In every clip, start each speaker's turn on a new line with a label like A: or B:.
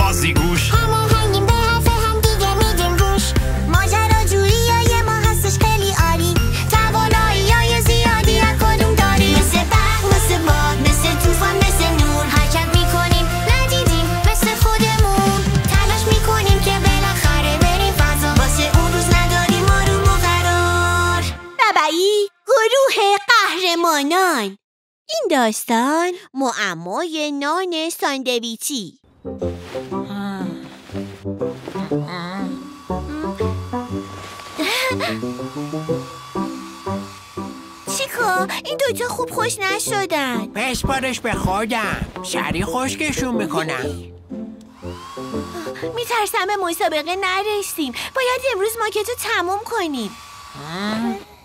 A: بازیگوش.
B: هماهنگیم به حرف هم دیگه میدیم گوش. ماجراجویی ما هستش خیلی عالی. توانایی‌های زیادی از کدوم داری. مثل برق، مثل باد، مثل طوفان، مثل نور. حرکت میکنیم ندیدیم مثل خودمون. تلاش میکنیم که بالاخره بریم فضا. واسه اون روز نداریم آروم و قرار.
C: بابایی گروه قهرمانان. این داستان معمای نان ساندویچی. چیکو این دوتا خوب خوش نشدن.
D: بسپارش به خودم، سریع خشکشون میکنم.
C: میترسم به مسابقه نرسیم. باید امروز ماکتو تموم کنیم.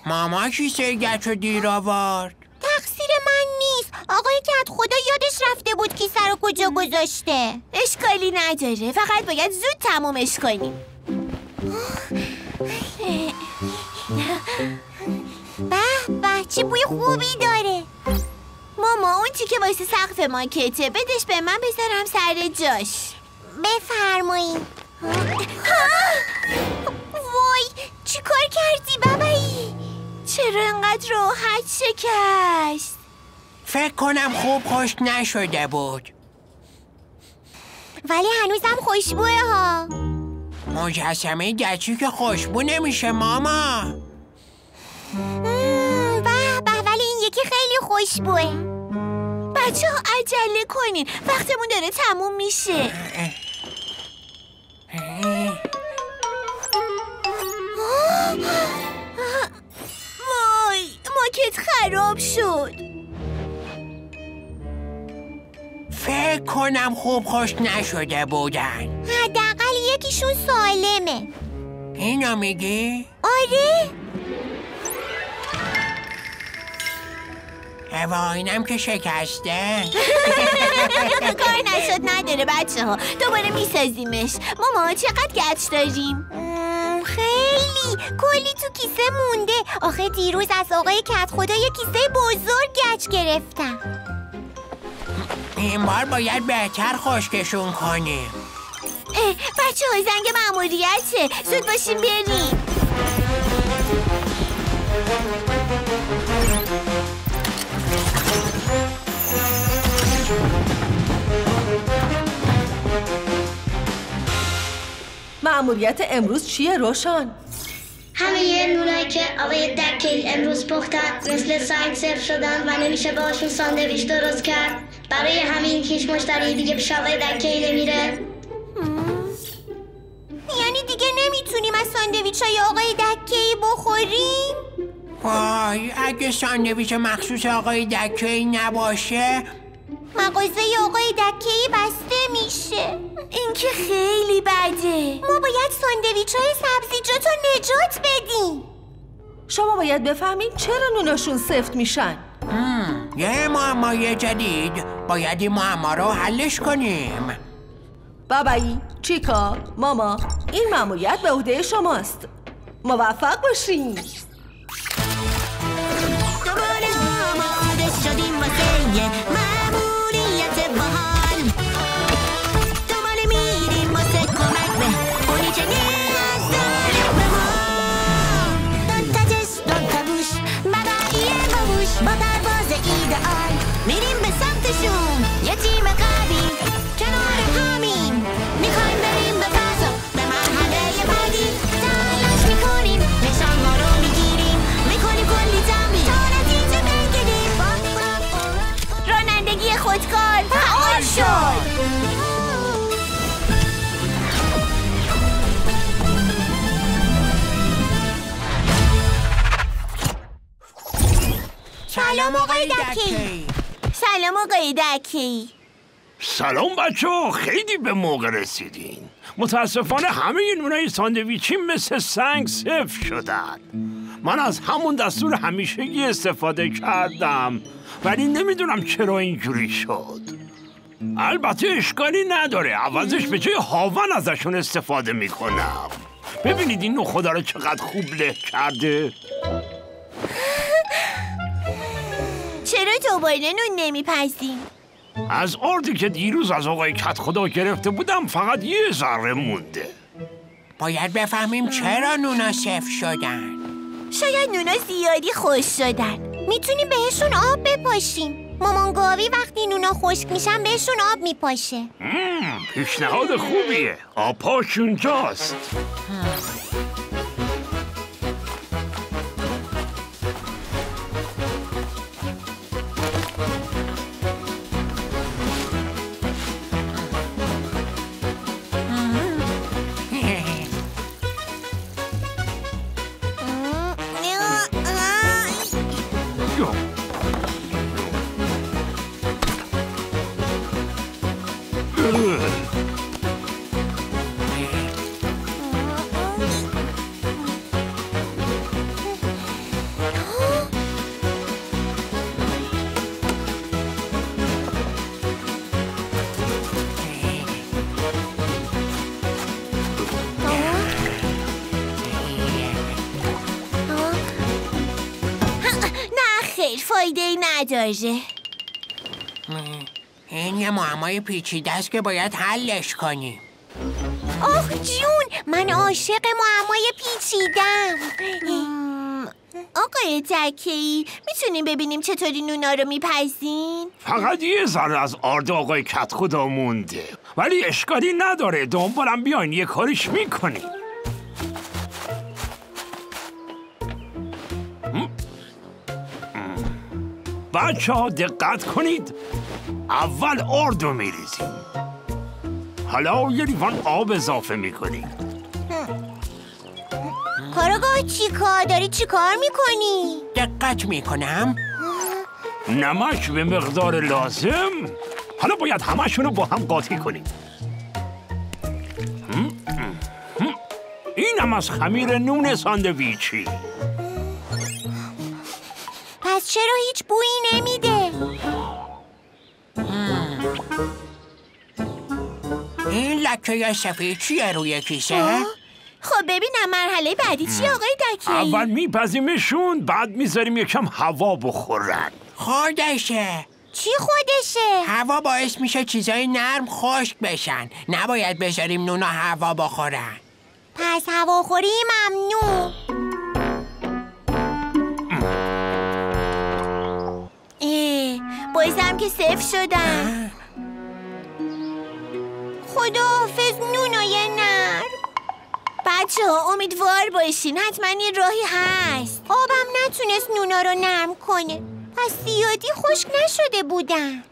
D: ماما کیسه گچو دیر آورد.
B: تقصیر من نیست. آقای کت خدا یادش رفته بود کیسه رو کجا گذاشته.
C: اشکالی نداره، فقط باید زود تمومش کنیم.
B: به به چه بوی خوبی داره.
C: ماما اون چی که واسه سقف ماکته بدش به من بذارم سر جاش.
B: بفرمایید. وای چی کار کردی بابایی؟
C: چرا انقدر راحت شکست؟
D: فکر کنم خوب خشک نشده بود.
B: ولی هنوزم خوشبوه ها.
D: مجسمه گچی که خوشبو نمیشه ماما.
B: به به ولی این یکی خیلی خوشبوه.
C: بچه ها عجله کنین، وقتمون داره تموم میشه. وای ماکت خراب شد.
D: فکر کنم خوب خشک نشده بودن.
B: حداقل یکیشون سالمه.
D: اینو میگی؟
B: آره.
D: اینم که شکسته.
C: کار نشد نداره بچه ها، دوباره میسازیمش. ماما چقدر گچ داریم؟
B: خیلی کلی تو کیسه مونده. آخه دیروز از آقای کت خدا یه کیسه بزرگ گچ گرفتم.
D: این بار باید بهتر خشکشون کنیم.
C: بچه ها زنگ مأموریته، زود باشیم بریم.
E: مأموریت امروز چیه روشان؟
F: همه نونایی که آقای دکی امروز پختن مثل سنگ سرخ شدن و نمیشه باشون ساندویچ درست کرد. برای همین هیچ مشتری دیگه پیش آقای دکی نمیره.
B: یعنی دیگه نمیتونیم از ساندویچ‌های آقای دکی بخوریم؟
D: وای اگه ساندویچ مخصوص آقای دکی نباشه
B: مغازه آقای دکی بسته میشه.
C: این که خیلی بده.
B: ما باید ساندویچ‌های سبزیجات رو نجات بدیم.
E: شما باید بفهمید چرا نوناشون سفت میشن.
D: یه معمای جدید. باید این معما رو حلش کنیم.
E: بابایی، چیکا، ماما، این مأموریت به عهده شماست. موفق باشین.
B: دوباره آماده شدیم واسه یه مأموریت باحال. دوباره میریم واسه کمک به اونی که نیاز داره به ما. دوتا چشم دوتا گوش بابایی باهوش با پرواز ایدئال میریم به سمتشون. یه تیم قوی کنار همین میخوایم بریم به فضا به مرحله بعدی. تلاش میکنیم نشان ما رو میگیریم میکنیم کلی تمرین تا نتیجه بگیریم.
C: رانندگی خودکار فعال شد.
D: سلام آقای دکی.
C: سلام آقای دکی.
A: سلام بچه ها، خیلی به موقع رسیدین. متاسفانه همه نونای ساندویچی مثل سنگ سفت شدن. من از همون دستور همیشگی استفاده کردم ولی نمیدونم چرا اینجوری شد. البته اشکالی نداره، عوضش به جای هاون ازشون استفاده میکنم. ببینید این نخودا رو چقدر خوب له کرده.
C: چرا دوباره نون نمیپزیم؟
A: از آردی که دیروز از آقای کت خدا گرفته بودم فقط یه ذره مونده.
D: باید بفهمیم چرا نونا سفت شدن.
C: شاید نونا زیادی خوش شدن. میتونیم بهشون آب بپاشیم. مامان گاوی وقتی نونا خشک میشن بهشون آب میپاشه.
A: پیشنهاد خوبیه. آب پاش اونجاست.
C: فایده نداره.
D: این یه معمای پیچیده است که باید حلش کنیم.
C: آخ جون، من عاشق معمای پیچیدم. آقای تکه‌ای میتونیم ببینیم چطوری نونا رو میپزین؟
A: فقط یه ذره از آرد آقای کت خدا مونده، ولی اشکالی نداره. دنبالم بیاین یه کاریش میکنیم. بچه ها دقت کنید. اول آرد رو میریزیم، حالا یه لیوان آب اضافه میکنیم.
C: کاراگاه چیکار داری؟ چیکار میکنی؟
D: دقت میکنم.
A: نمک به مقدار لازم. حالا باید همشون رو با هم قاطی کنیم. اینم از خمیر نون ساندویچی.
C: پس چرا هیچ بویی نمیده؟
D: این لکه سفید چیه روی کیسه؟
C: خب ببینم مرحله بعدی چی آقای دکه‌ای؟
A: اول میپزیمشون، بعد میذاریم یکم هوا بخورن.
D: خودشه.
C: چی خودشه؟
D: هوا باعث میشه چیزای نرم خشک بشن. نباید بذاریم نونا هوا بخورن.
C: پس هواخوری ممنوع. بایزم که صفر شدن. خداحافظ نونای نرم. بچه ها امیدوار باشین، حتما یه راهی هست. آبم نتونست نونا رو نرم کنه، پس زیادی خشک نشده بودن.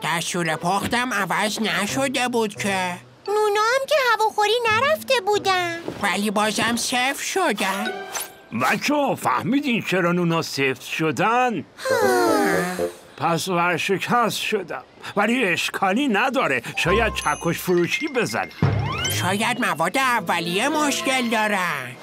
D: دستور پختم عوض نشده بود که.
C: نونا هم که هواخوری نرفته بودن،
D: ولی بازم صفر شدن.
A: بچه ها فهمیدین چرا نونا سفت شدن؟ پس ورشکست شدم، ولی اشکالی نداره. شاید چکش فروشی بزنم.
D: شاید مواد اولیه مشکل دارن.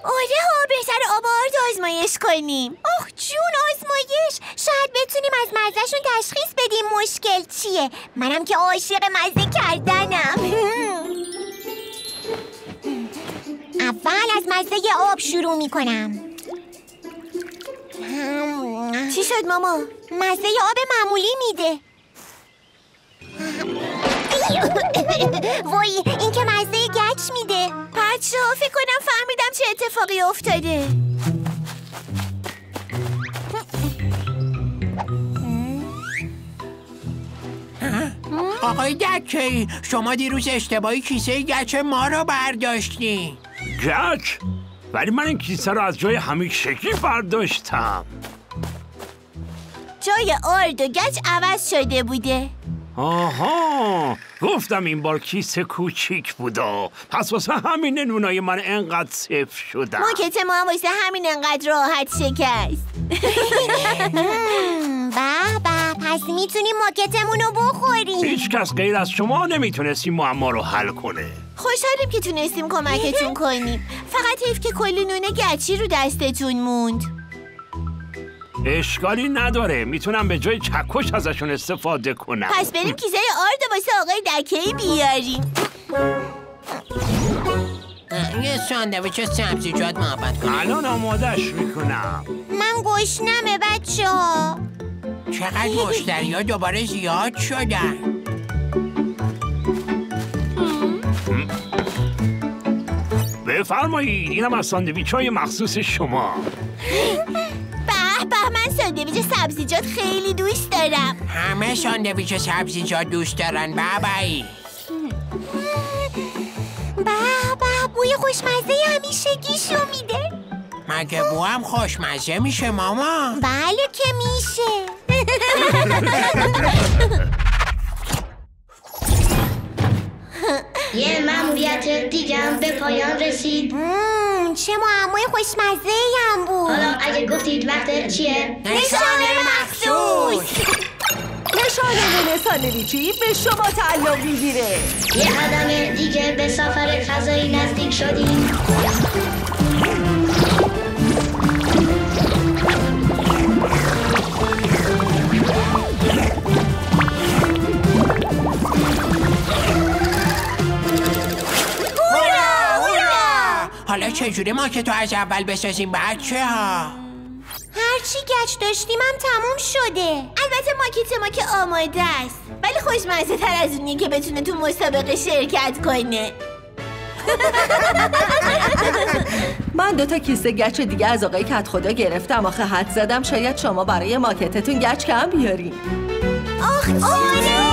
C: آره ها، بهتر آب آرد آزمایش کنیم. آخ جون، آزمایش. شاید بتونیم از مزهشون تشخیص بدیم مشکل چیه. منم که عاشق مزه کردنم. اول از مزه آب شروع میکنم. چی شد ماما؟ مزه آب معمولی میده. وای، این که مزه گچ میده. بچه ها فکر کنم فهمیدم چه اتفاقی افتاده.
D: آقای دکه‌ای، شما دیروز اشتباهی کیسه گچ ما رو برداشتین.
A: گچ؟ ولی من این کیسه رو از جای همیشگی برداشتم.
C: جای آرد و گچ عوض شده بوده.
A: آها، گفتم این بار کیسه کوچیک بودا، پس واسه همین نونای من انقدر صفر شدن.
C: موکت ما هم واسه همین انقدر راحت شکست. بابا، پس میتونیم موکتمون رو بخوریم.
A: هیچ کس غیر از شما نمیتونست این معما رو حل کنه.
C: خوشحالیم که تونستیم کمکتون کنیم. فقط حیف که کلی نون گچی رو دستتون موند.
A: اشکالی نداره، میتونم به جای چکش ازشون استفاده کنم.
C: پس بریم کیسه آرد واسه آقای دکه‌ای بیاریم.
D: یه ساندویچ سبزیجات محبت کنم.
A: الان آمادش میکنم.
C: من گشنمه بچه ها.
D: چقدر مشتریا دوباره زیاد شدن.
A: بفرمایید، اینم از ساندویچ‌های مخصوص شما.
C: به من ساندویچ سبزیجات خیلی دوست دارم.
D: همه ساندویچ سبزیجات دوست دارن بابایی.
C: بوی خوشمزه همیشگیشو میده.
D: مگه بو هم خوشمزه میشه ماما؟
C: بله که میشه.
F: یه مأموریت دیگم به پایان رسید.
C: چه معمای خوشمزه هم بود.
F: حالا اگه گفتید وقت چیه؟
C: نشانه مخصوص.
E: نشانه ساندویچی به شما تعلق میگیره.
F: یه قدم دیگه به سفر فضایی نزدیک شدیم.
D: حالا چجوری ما که تو از اول بسازیم بچه ها؟
C: هرچی گچ داشتیم هم تموم شده. البته ماکت ما که آماده است، ولی خوشمزه تر از اونیه که بتونه تو مسابقه شرکت کنه.
E: من 2 کیسه گچ دیگه از آقای کت خدا گرفتم. آخه حد زدم شاید شما برای ماکتتون گچ کم بیارین.
C: آخ آره.